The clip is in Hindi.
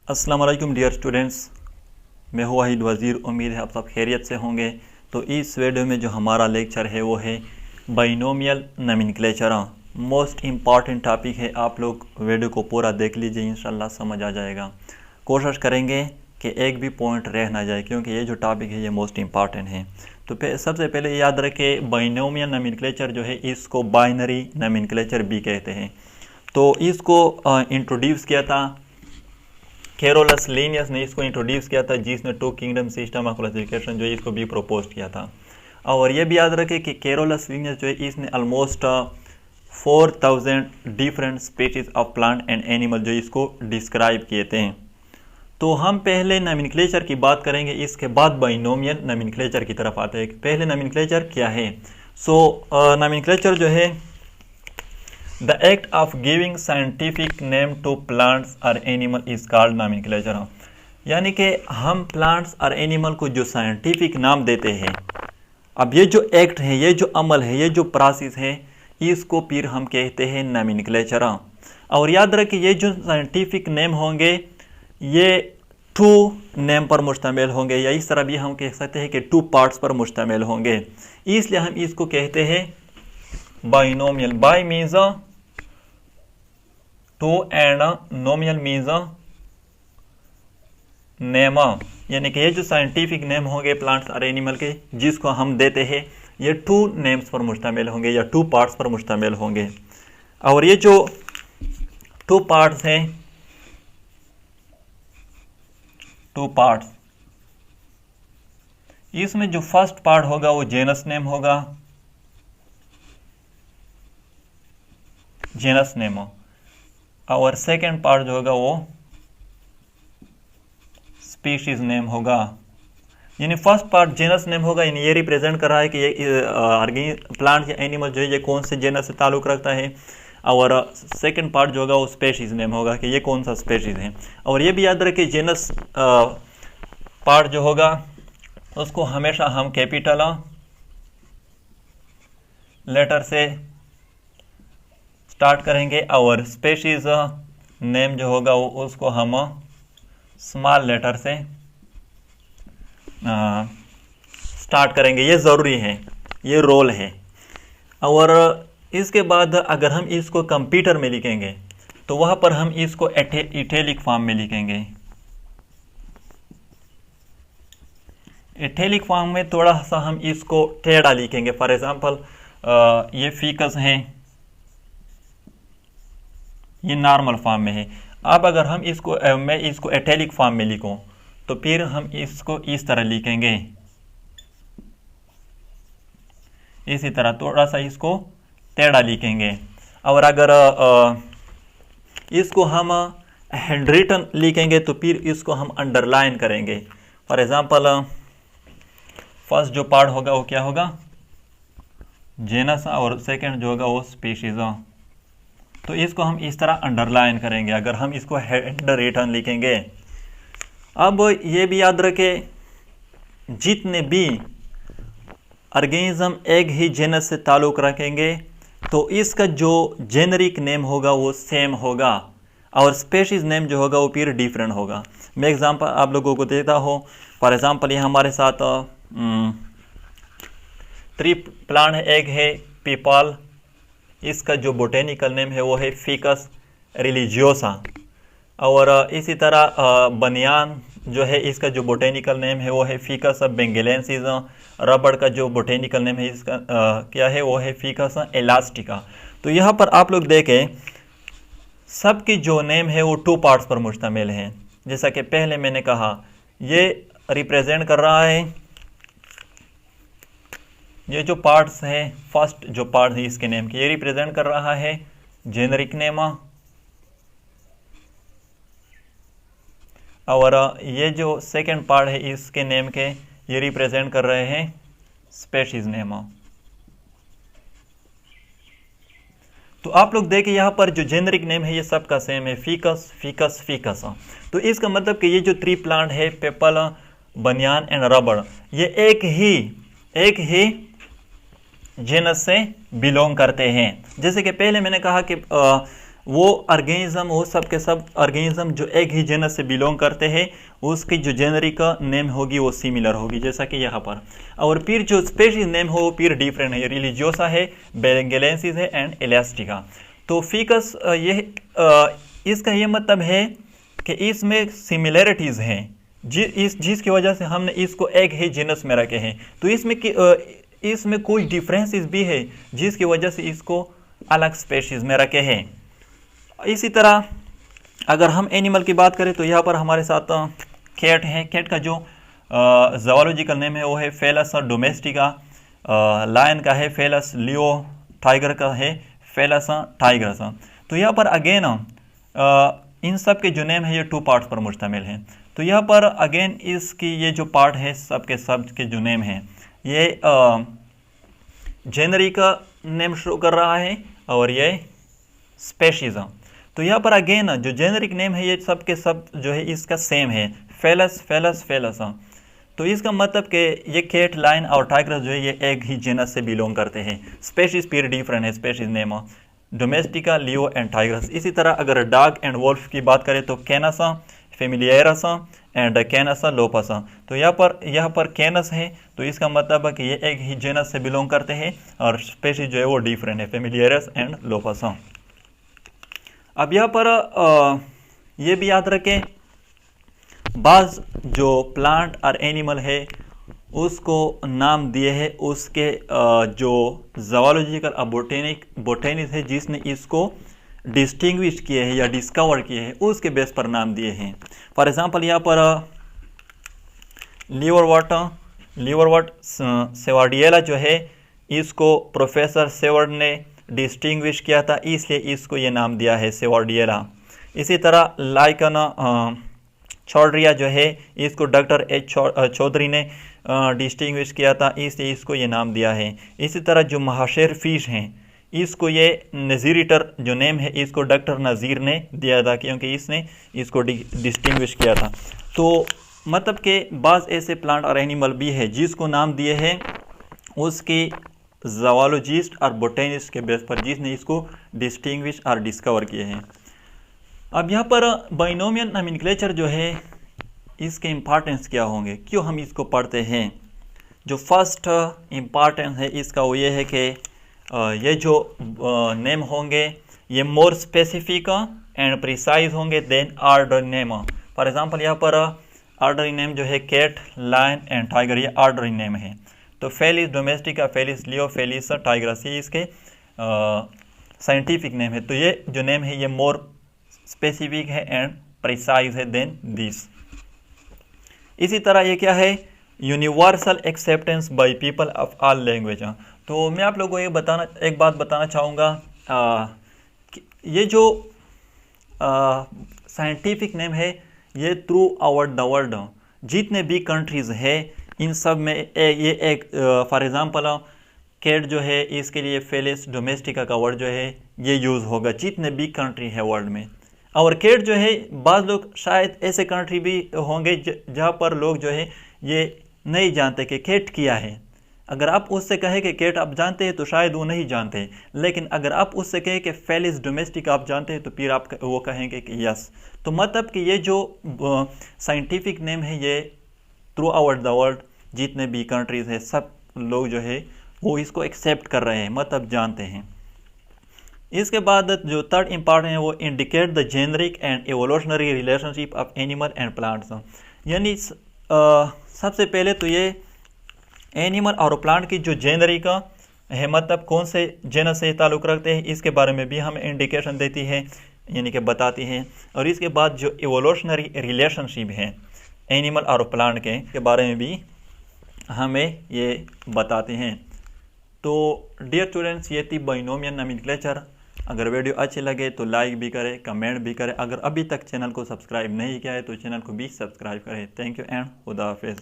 अस्सलाम वालेकुम डियर स्टूडेंट्स, मैं हूँ वाहिद वज़ीर। उम्मीद है आप सब खैरियत से होंगे। तो इस वीडियो में जो हमारा लेक्चर है वो है binomial nomenclature. Most important topic है, आप लोग वीडियो को पूरा देख लीजिए, इंशाल्लाह समझ आ जाएगा। कोशिश करेंगे कि एक भी पॉइंट रह ना जाए, क्योंकि ये जो टॉपिक है ये मोस्ट इम्पॉर्टेंट है। तो सबसे पहले याद रखें, बाइनोमियल नोमेनक्लेचर जो है इसको बाइनरी नोमेनक्लेचर भी कहते हैं। तो इसको इंट्रोड्यूस किया था कैरोलस लीनियस ने, इसको इंट्रोड्यूस किया था, जिसने two kingdom system of classification जो है इसको भी प्रपोज किया था। और ये भी याद रखें कि कैरोलस लीनियस जो है इसने almost 4000 different species of plant and animal जो इसको डिस्क्राइब किए थे। तो हम पहले नोमेनक्लेचर की बात करेंगे, इसके बाद बाइनोमियल नोमेनक्लेचर की तरफ आते हैं। पहले नोमेनक्लेचर क्या है? नोमेनक्लेचर जो है The act of giving scientific name to plants or animal is called nomenclature। यानी कि हम प्लांट्स और एनिमल को जो साइंटिफिक नाम देते हैं, अब ये जो एक्ट है, ये जो अमल है, ये जो प्रोसेस है, इसको फिर हम कहते हैं नोमेनक्लेचर। और याद रखें, ये जो साइंटिफिक नेम होंगे ये टू नेम पर मुश्तमिल होंगे, या इस तरह भी हम कह सकते हैं कि टू पार्ट्स पर मुश्तमिल होंगे। इसलिए हम इसको कहते हैं binomial. Bi means two and nomial means name, यानी कि ये जो साइंटिफिक नेम होंगे प्लांट्स और एनिमल के जिसको हम देते हैं, ये टू नेम्स पर मुश्तमिल होंगे या टू पार्ट्स पर मुश्तमिल होंगे। और ये जो टू पार्ट्स हैं, टू पार्ट्स, इसमें जो फर्स्ट पार्ट होगा वो जेनस नेम होगा, जेनस नेम। और सेकेंड पार्ट जो होगा वो स्पीशीज नेम होगा। यानी फर्स्ट पार्ट जेनस नेम होगा, यानी ये रिप्रेजेंट कर रहा है कि ये प्लांट या एनिमल जो है ये कौन से जेनस से ताल्लुक़ रखता है। और सेकेंड पार्ट जो होगा वो स्पीशीज नेम होगा कि ये कौन सा स्पीशीज है। और ये भी याद रखें, जेनस पार्ट जो होगा उसको हमेशा हम कैपिटल लेटर से स्टार्ट करेंगे, और स्पीशीज नेम जो होगा वो उसको हम स्मॉल लेटर से स्टार्ट करेंगे। ये ज़रूरी है, ये रोल है। और इसके बाद अगर हम इसको कंप्यूटर में लिखेंगे तो वहाँ पर हम इसको इटैलिक फॉर्म में लिखेंगे। इटैलिक फॉर्म में थोड़ा सा हम इसको टेढ़ा लिखेंगे। फॉर एग्जांपल ये फीकस है, ये नॉर्मल फॉर्म में है। अब अगर हम इसको मैं इसको इटैलिक फॉर्म में लिखूं तो फिर हम इसको इस तरह लिखेंगे, इसी तरह थोड़ा सा इसको टेढ़ा लिखेंगे। और अगर इसको हम हैंड रिटन लिखेंगे तो फिर इसको हम अंडरलाइन करेंगे। फॉर एग्जांपल फर्स्ट जो पार्ट होगा वो क्या होगा? जेनस, और सेकंड जो होगा वो स्पीशीज। तो इसको हम इस तरह अंडरलाइन करेंगे अगर हम इसको हैंड रिटन लिखेंगे। अब ये भी याद रखें, जितने भी ऑर्गेनिज्म एक ही जेनस से ताल्लुक़ रखेंगे तो इसका जो जेनरिक नेम होगा वो सेम होगा, और स्पेशीज नेम जो होगा वो फिर डिफरेंट होगा। मैं एग्जांपल आप लोगों को देता हूँ। फॉर एग्जांपल ये हमारे साथ 3 प्लांट है। एक है पीपल, इसका जो बोटेनिकल नेम है वो है फिकस रिलीजियोसा। और इसी तरह बनियान जो है इसका जो बोटेनिकल नेम है वो है फिकस बेंगेलेंसिस। रबड़ का जो बोटेनिकल नेम है इसका क्या है, वो है फिकस एलास्टिका। तो यहाँ पर आप लोग देखें, सबकी जो नेम है वो टू पार्ट्स पर मुश्तमिल है। जैसा कि पहले मैंने कहा, ये रिप्रेजेंट कर रहा है, ये जो पार्ट्स है, फर्स्ट जो पार्ट है इसके नेम के, ये रिप्रेजेंट कर रहा है जेनरिक नेम। और ये जो सेकंड पार्ट है इसके नेम के, ये रिप्रेजेंट कर रहे हैं स्पीशीज नेम। तो आप लोग देखें यहाँ पर जो जेनरिक नेम है ये सबका सेम है, फिकस फिकस फिकस। तो इसका मतलब कि ये जो 3 प्लांट है, पेपल, बनियान एंड रबड़, ये एक ही जेनस से बिलोंग करते हैं। जैसे कि पहले मैंने कहा कि वो ऑर्गेनिज्म, वो सब के सब ऑर्गेनिज्म जो एक ही जेनस से बिलोंग करते हैं, उसकी जो जेनरिक नेम होगी वो सिमिलर होगी, जैसा कि यहाँ पर। और फिर जो स्पेशीज नेम हो वो फिर डिफरेंट है, रिलीजियोसा है, बेंगेलेंसिस है एंड इलास्टिका। तो फिकस इसका ये मतलब है कि इसमें सिमिलरिटीज़ हैं जिसकी वजह से हमने इसको एक ही जीनस में रखे हैं। तो इसमें कुछ डिफरेंसेस भी है जिसकी वजह से इसको अलग स्पेशीज में रखे हैं। इसी तरह अगर हम एनिमल की बात करें तो यहाँ पर हमारे साथ कैट है। कैट का जो ज़ूलॉजिकल नेम है वो है फेलस डोमेस्टिका। लायन का है फेलस लियो। टाइगर का है फेलस टाइगरस। तो यहाँ पर अगेन इन सब के जो नेम है ये 2 पार्ट्स पर मुश्तमिल है। तो यहाँ पर अगेन इसकी ये जो पार्ट है सब के जो नेम है ये जेनरिक नेम शो कर रहा है और ये स्पेशीज। तो यहाँ पर अगेन जो जेनरिक नेम है ये सब के सब जो है इसका सेम है, फेलस फेलस फेलस। तो इसका मतलब कि ये कैट, लायन और टाइगर जो है ये एक ही जेनस से बिलोंग करते हैं। स्पेशीज फिर डिफरेंट है, species name domestica, Leo and tigers. इसी तरह अगर डॉग एंड वोल्फ की बात करें तो कैनस, फेमिलियरस एंड कैनस लोपस। तो यहाँ पर कैनस है तो इसका मतलब है कि ये एक ही जेनस से बिलोंग करते हैं और स्पेशीज जो है वो डिफरेंट है, फेमिलियरस एंड लोपस। अब यहाँ पर ये भी याद रखें, बाज जो प्लांट और एनिमल है उसको नाम दिए हैं उसके जो ज़ूलॉजिकल और बोटेनिस्ट है जिसने इसको डिस्टिंग्विश किए हैं या डिस्कवर किए हैं उसके बेस पर नाम दिए हैं। फॉर एग्जांपल यहाँ पर लीवरवर्ट सेवार्डियला जो है इसको प्रोफेसर सेवर्ड ने डिस्टिंग्विश किया था, इसलिए इसको ये नाम दिया है सेवार्डियला। इसी तरह लाइकन चौधरिया जो है इसको डॉक्टर एच चौधरी ने डिस्टिंग्विश किया था, इसलिए इसको ये नाम दिया है। इसी तरह जो महाशेर फिश हैं इसको ये नज़ीरिटर जो नेम है इसको डॉक्टर नज़ीर ने दिया था क्योंकि इसने इसको डिस्टिंग्विश किया था। तो मतलब कि बाज़ ऐसे प्लांट और एनिमल भी है जिसको नाम दिए हैं उसके ज़ूलॉजिस्ट और बोटेनिस्ट के बेस पर जिसने इसको डिस्टिंग्विश और डिस्कवर किए हैं। अब यहाँ पर बाइनोमियल नोमेनक्लेचर जो है इसके इम्पॉर्टेंस क्या होंगे, क्यों हम इसको पढ़ते हैं। जो फर्स्ट इम्पॉर्टेंस है इसका वो ये है कि ये जो नेम होंगे ये मोर स्पेसिफिक एंड प्रिसाइज होंगे then order name. For example यहाँ पर ऑर्डर नेम जो है कैट, लायन एंड टाइगर, ये ऑर्डर नेम है। तो Felis domestica, Felis leo, Felis tigris ये इसके साइंटिफिक नेम है। तो ये जो नेम है ये मोर स्पेसिफिक है एंड प्रिसाइज है देन दिस। इसी तरह ये क्या है, universal acceptance by people of all language. तो मैं आप लोगों को एक बात बताना चाहूँगा, ये जो साइंटिफिक नेम है ये थ्रू आउट द वर्ल्ड जितने भी कंट्रीज़ है इन सब में ये एक फॉर एग्जांपल कैट जो है इसके लिए फेलिस डोमेस्टिका का वर्ड जो है ये यूज़ होगा जितने भी कंट्री है वर्ल्ड में। और कैट जो है बाज़ लोग शायद ऐसे कंट्री भी होंगे जहाँ पर लोग जो है ये नहीं जानते कि कैट क्या है। अगर आप उससे कहें कि कैट आप जानते हैं तो शायद वो नहीं जानते, लेकिन अगर आप उससे कहें कि फेलिस डोमेस्टिक आप जानते हैं तो फिर आप वो कहेंगे कि यस। तो मतलब कि ये जो साइंटिफिक नेम है ये थ्रू आउट द वर्ल्ड जितने भी कंट्रीज़ है सब लोग जो है वो इसको एक्सेप्ट कर रहे हैं, मतलब जानते हैं। इसके बाद जो थर्ड इम्पॉर्टेंट है वो indicate the generic and evolutionary relationship of animal and plants. यानी सबसे पहले तो ये एनिमल और प्लांट की जो जेनरिक है मतलब कौन से जेनस से ताल्लुक़ रखते हैं इसके बारे में भी हमें इंडिकेशन देती है, यानी कि बताती है। और इसके बाद जो एवोल्यूशनरी रिलेशनशिप है एनिमल और प्लांट के बारे में भी हमें ये बताते हैं। तो डियर स्टूडेंट्स ये थी बाइनोमियल नोमेनक्लेचर। अगर वीडियो अच्छे लगे तो लाइक भी करें, कमेंट भी करें। अगर अभी तक चैनल को सब्सक्राइब नहीं किया है तो चैनल को भी सब्सक्राइब करें। थैंक यू एंड खुदा हाफिज़।